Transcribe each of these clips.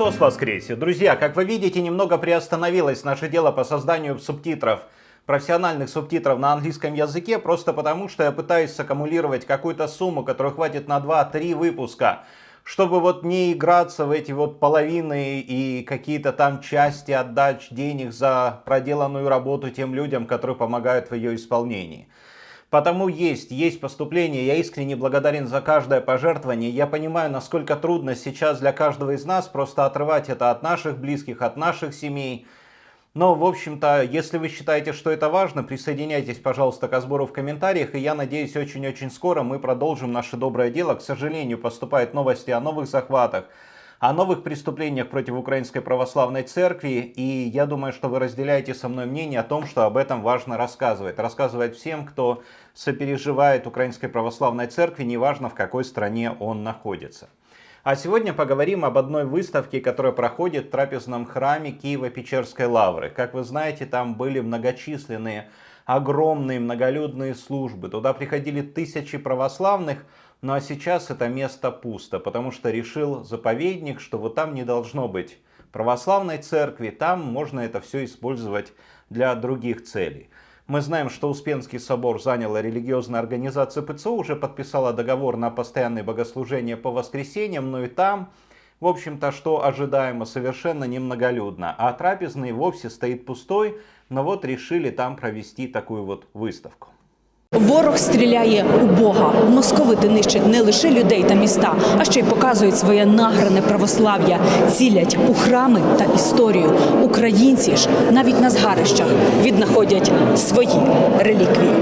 Христос воскресе! Друзья, как вы видите, немного приостановилось наше дело по созданию субтитров, профессиональных субтитров на английском языке, просто потому что я пытаюсь саккумулировать какую-то сумму, которая хватит на 2-3 выпуска, чтобы вот не играться в эти вот половины и какие-то там части отдач денег за проделанную работу тем людям, которые помогают в ее исполнении. Потому есть поступление, я искренне благодарен за каждое пожертвование. Я понимаю, насколько трудно сейчас для каждого из нас просто отрывать это от наших близких, от наших семей. Но, в общем-то, если вы считаете, что это важно, присоединяйтесь, пожалуйста, к сбору в комментариях. И я надеюсь, очень-очень скоро мы продолжим наше доброе дело. К сожалению, поступают новости о новых захватах, о новых преступлениях против Украинской Православной Церкви. И я думаю, что вы разделяете со мной мнение о том, что об этом важно рассказывать. Рассказывать всем, кто сопереживает Украинской Православной Церкви, неважно в какой стране он находится. А сегодня поговорим об одной выставке, которая проходит в трапезном храме Киево-Печерской лавры. Как вы знаете, там были многочисленные, огромные, многолюдные службы. Туда приходили тысячи православных. Ну а сейчас это место пусто, потому что решил заповедник, что вот там не должно быть православной церкви, там можно это все использовать для других целей. Мы знаем, что Успенский собор заняла религиозная организация ПЦУ, уже подписала договор на постоянные богослужения по воскресеньям, но и там, в общем-то, что ожидаемо, совершенно немноголюдно. А трапезный вовсе стоит пустой, но вот решили там провести такую вот выставку. Ворог стріляє у Бога. Московити нищать не лише людей та міста, а ще й показують своє награне православ'я, цілять у храми та історію. Українці ж навіть на згарищах віднаходять свої реліквії.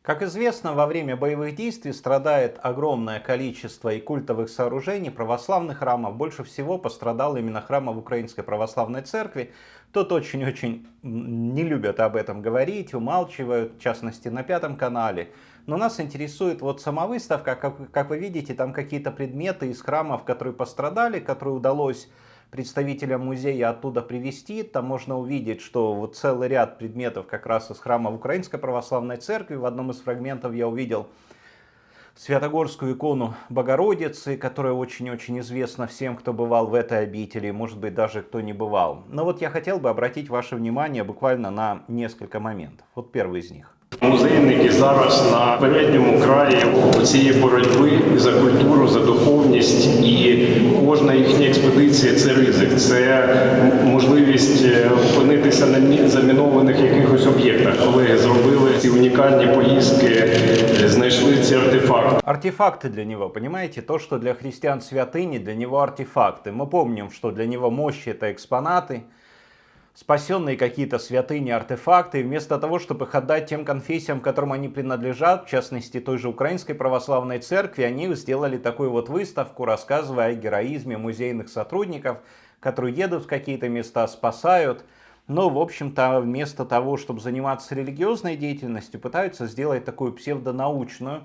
Как известно, во время боевых действий страдает огромное количество и культовых сооружений, православных храмов. Больше всего пострадал именно храм Украинской Православной Церкви. Тут очень-очень не любят об этом говорить, умалчивают, в частности на Пятом канале. Но нас интересует вот сама выставка. Как вы видите, там какие-то предметы из храмов, которые пострадали, которые удалось представителям музея оттуда привезти. Там можно увидеть, что вот целый ряд предметов как раз из храма Украинской Православной Церкви. В одном из фрагментов я увидел Святогорскую икону Богородицы, которая очень-очень известна всем, кто бывал в этой обители, может быть, даже кто не бывал. Но вот я хотел бы обратить ваше внимание буквально на несколько моментов. Вот первый из них. Музейники зараз на передньому краї цієї боротьби за культуру, за духовність, і кожна їхня експедиція – це ризик, це можливість опинитися на замінованих якихось об'єктах. Колеги зробили ці унікальні поїздки, знайшли ці артефакти. Артефакты для него, понимаете? То, что для христиан святыни, для него артефакты. Мы помним, что для него мощи – это экспонаты, спасенные какие-то святыни, артефакты, и вместо того, чтобы их отдать тем конфессиям, которым они принадлежат, в частности той же Украинской Православной Церкви, они сделали такую вот выставку, рассказывая о героизме музейных сотрудников, которые едут в какие-то места, спасают. Но, в общем-то, вместо того, чтобы заниматься религиозной деятельностью, пытаются сделать такую псевдонаучную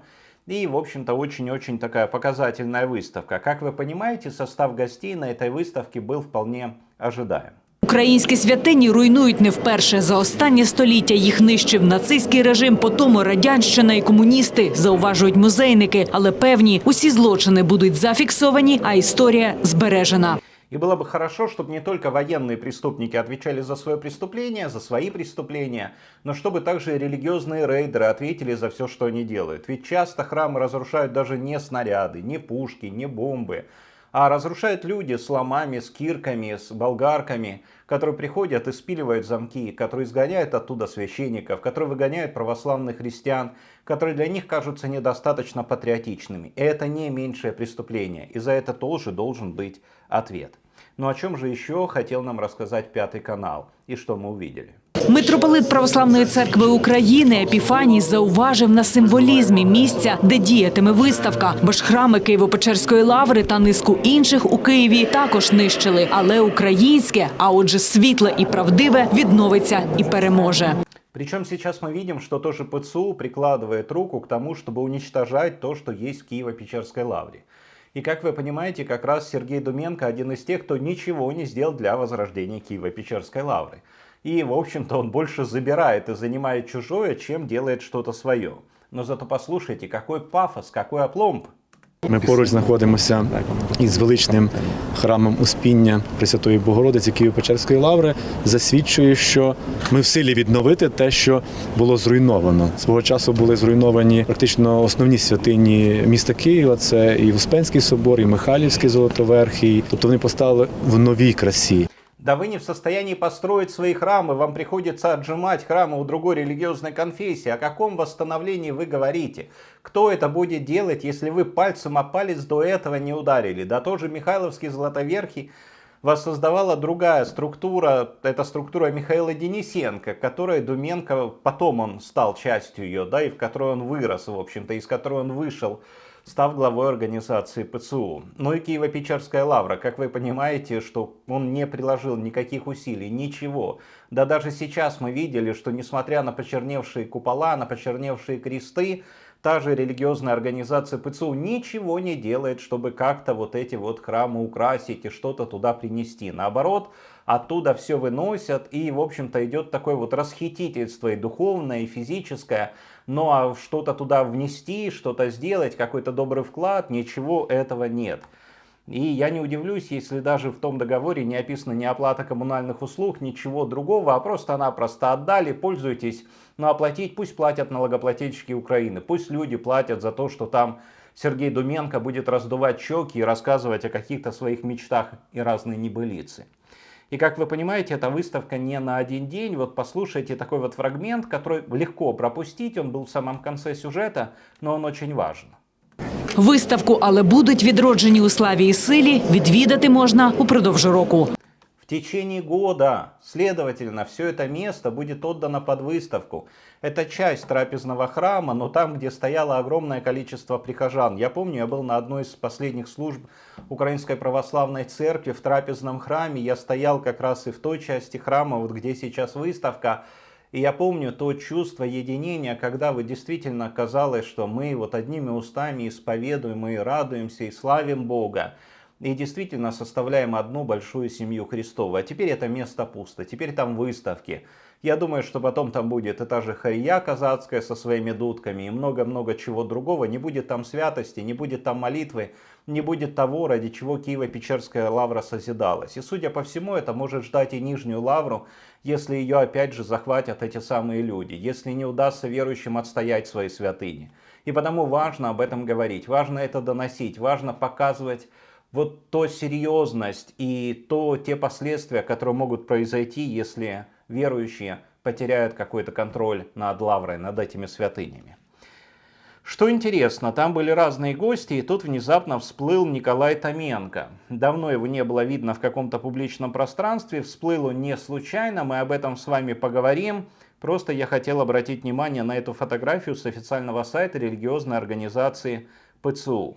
и, в общем-то, очень-очень такая показательная выставка. Как вы понимаете, состав гостей на этой выставке был вполне ожидаем. Українські святині руйнують не вперше. За останнє століття їх нищив нацистський режим, потім радянщина і комуністи, зауважують музейники. Але певні, усі злочини будуть зафіксовані, а історія збережена. И было бы хорошо, чтобы не только военные преступники отвечали за свое преступление, за свои преступления, но чтобы также и религиозные рейдеры ответили за все, что они делают. Ведь часто храмы разрушают даже не снаряды, не пушки, не бомбы, а разрушают люди с ломами, с кирками, с болгарками, которые приходят и спиливают замки, которые изгоняют оттуда священников, которые выгоняют православных христиан, которые для них кажутся недостаточно патриотичными. И это не меньшее преступление, и за это тоже должен быть ответ. Но о чем же еще хотел нам рассказать Пятый канал, и что мы увидели? Митрополит Православної Церкви України Епіфаній зауважив на символізмі місця, де діятиме виставка. Бо ж храми Києво-Печерської лаври та низку інших у Києві також нищили. Але українське, а отже світле і правдиве, відновиться і переможе. Причем сейчас мы видим, что тоже ПЦУ прикладывает руку к тому, чтобы уничтожать то, что есть в Киево-Печерской лавре. И как вы понимаете, как раз Сергей Думенко один из тех, кто ничего не сделал для возрождения Киево-Печерской лавры. И, в общем-то, он больше забирает и занимает чужое, чем делает что-то свое. Но зато послушайте, какой пафос, какой опломб. Ми поруч знаходимося із величним храмом Успіння Пресвятої Богородиці Києво-Печерської лаври. Засвідчує, що ми в силі відновити те, що було зруйновано. Свого часу були зруйновані практично основні святині міста Києва. Це і Успенський собор, і Михайлівський Золотоверхий. Тобто вони постали в новій красі. Да вы не в состоянии построить свои храмы, вам приходится отжимать храмы у другой религиозной конфессии. О каком восстановлении вы говорите? Кто это будет делать, если вы пальцем о палец до этого не ударили? Да тоже Михайловский Златоверхий воссоздавала другая структура, это структура Михаила Денисенко, которая Думенко, потом он стал частью ее, да, и в которой он вырос, в общем-то, из которой он вышел, став главой организации ПЦУ. Ну и Киево-Печерская лавра, как вы понимаете, что он не приложил никаких усилий, ничего. Да даже сейчас мы видели, что несмотря на почерневшие купола, на почерневшие кресты, та же религиозная организация ПЦУ ничего не делает, чтобы как-то вот эти вот храмы украсить и что-то туда принести. Наоборот, оттуда все выносят, и, в общем-то, идет такое вот расхитительство и духовное, и физическое. Ну а что-то туда внести, что-то сделать, какой-то добрый вклад, ничего этого нет. И я не удивлюсь, если даже в том договоре не описана ни оплата коммунальных услуг, ничего другого, а просто-напросто отдали, пользуйтесь, но оплатить пусть платят налогоплательщики Украины, пусть люди платят за то, что там Сергей Думенко будет раздувать щеки и рассказывать о каких-то своих мечтах и разные небылицы. И как вы понимаете, эта выставка не на один день. Вот послушайте такой вот фрагмент, который легко пропустить, он был в самом конце сюжета, но он очень важен. Виставку «Але будуть відроджені у славі і силі» відвідати можна упродовж року. В течение года, следовательно, все это место будет отдано под выставку. Это часть трапезного храма, но там, где стояло огромное количество прихожан. Я помню, я был на одной из последних служб Украинской Православной Церкви в трапезном храме. Я стоял как раз и в той части храма, вот где сейчас выставка. И я помню то чувство единения, когда вы действительно казалось, что мы вот одними устами исповедуем и радуемся, и славим Бога. И действительно составляем одну большую семью Христову. А теперь это место пусто, теперь там выставки. Я думаю, что потом там будет и та же хория казацкая со своими дудками и много-много чего другого. Не будет там святости, не будет там молитвы, не будет того, ради чего Киево-Печерская лавра созидалась. И судя по всему, это может ждать и Нижнюю лавру, если ее опять же захватят эти самые люди, если не удастся верующим отстоять свои святыни. И потому важно об этом говорить, важно это доносить, важно показывать вот ту серьезность и те последствия, которые могут произойти, если верующие потеряют какой-то контроль над лаврой, над этими святынями. Что интересно, там были разные гости, и тут внезапно всплыл Николай Томенко. Давно его не было видно в каком-то публичном пространстве, всплыл он не случайно, мы об этом с вами поговорим. Просто я хотел обратить внимание на эту фотографию с официального сайта религиозной организации ПЦУ.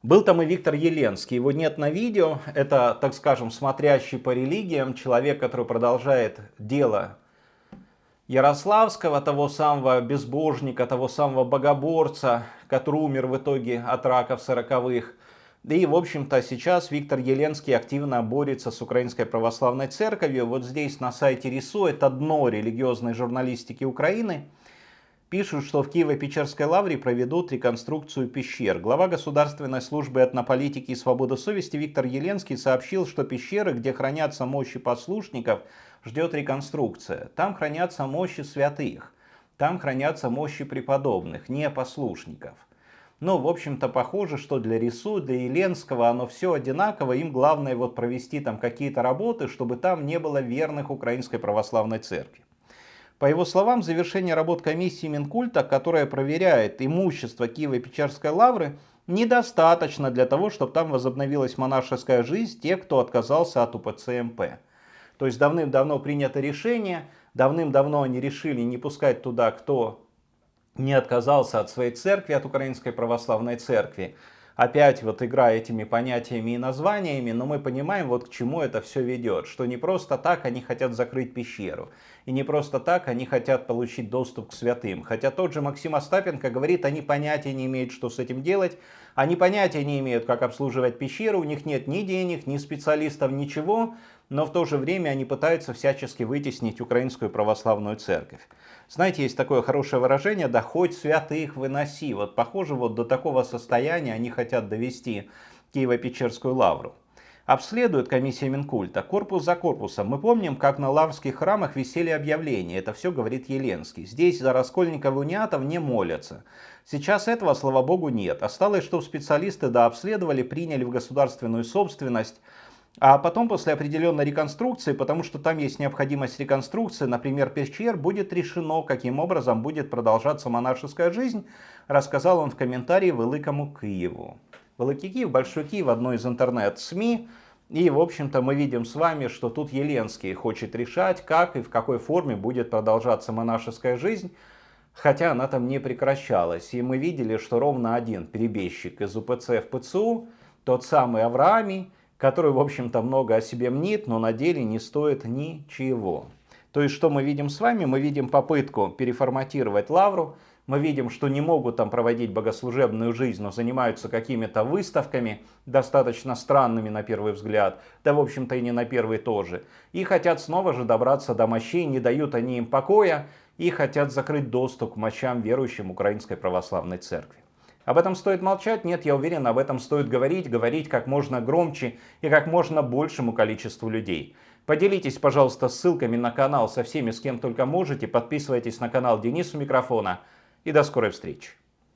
Был там и Виктор Еленский, его нет на видео, это, так скажем, смотрящий по религиям, человек, который продолжает дело Ярославского, того самого безбожника, того самого богоборца, который умер в итоге от рака в 40-х. И, в общем-то, сейчас Виктор Еленский активно борется с Украинской Православной Церковью. Вот здесь на сайте РИСУ, это дно религиозной журналистики Украины, пишут, что в Киево-Печерской лавре проведут реконструкцию пещер. Глава Государственной службы этнополитики и свободы совести Виктор Еленский сообщил, что пещеры, где хранятся мощи послушников, ждет реконструкция. Там хранятся мощи святых, там хранятся мощи преподобных, не послушников. Но, в общем-то, похоже, что для РИСУ, для Еленского оно все одинаково. Им главное вот провести там какие-то работы, чтобы там не было верных Украинской Православной Церкви. По его словам, завершение работ комиссии Минкульта, которая проверяет имущество Киево-Печерской лавры, недостаточно для того, чтобы там возобновилась монашеская жизнь тех, кто отказался от УПЦ МП. То есть давным-давно принято решение, давным-давно они решили не пускать туда, кто не отказался от своей церкви, от Украинской Православной Церкви. Опять вот игра этими понятиями и названиями, но мы понимаем, вот к чему это все ведет. Что не просто так они хотят закрыть пещеру. И не просто так они хотят получить доступ к святым. Хотя тот же Максим Остапенко говорит, они понятия не имеют, что с этим делать. Они понятия не имеют, как обслуживать пещеру. У них нет ни денег, ни специалистов, ничего. но в то же время они пытаются всячески вытеснить Украинскую православную церковь. Знаете, есть такое хорошее выражение: да хоть святых выноси. Вот похоже, вот до такого состояния они хотят довести Киево-Печерскую лавру. Обследует комиссия Минкульта корпус за корпусом. Мы помним, как на лаврских храмах висели объявления. Это все говорит Еленский. Здесь за раскольников и униатов не молятся. Сейчас этого, слава богу, нет. Осталось, что специалисты дообследовали, приняли в государственную собственность. А потом, после определенной реконструкции, потому что там есть необходимость реконструкции, например, пещер, будет решено, каким образом будет продолжаться монашеская жизнь, рассказал он в комментарии Великому Киеву. Великий Киев, Большой Киев, одно из интернет-СМИ. И, в общем-то, мы видим с вами, что тут Еленский хочет решать, как и в какой форме будет продолжаться монашеская жизнь, хотя она там не прекращалась. И мы видели, что ровно один перебежчик из УПЦ в ПЦУ, тот самый Авраамий, который, в общем-то, много о себе мнит, но на деле не стоит ничего. То есть, что мы видим с вами? Мы видим попытку переформатировать лавру. Мы видим, что не могут там проводить богослужебную жизнь, но занимаются какими-то выставками, достаточно странными на первый взгляд, да в общем-то и не на первый тоже. И хотят снова же добраться до мощей, не дают они им покоя, и хотят закрыть доступ к мощам верующим Украинской Православной Церкви. Об этом стоит молчать? Нет, я уверен, об этом стоит говорить как можно громче и как можно большему количеству людей. Поделитесь, пожалуйста, ссылками на канал со всеми, с кем только можете, подписывайтесь на канал Денис у микрофона. И до скорой встречи.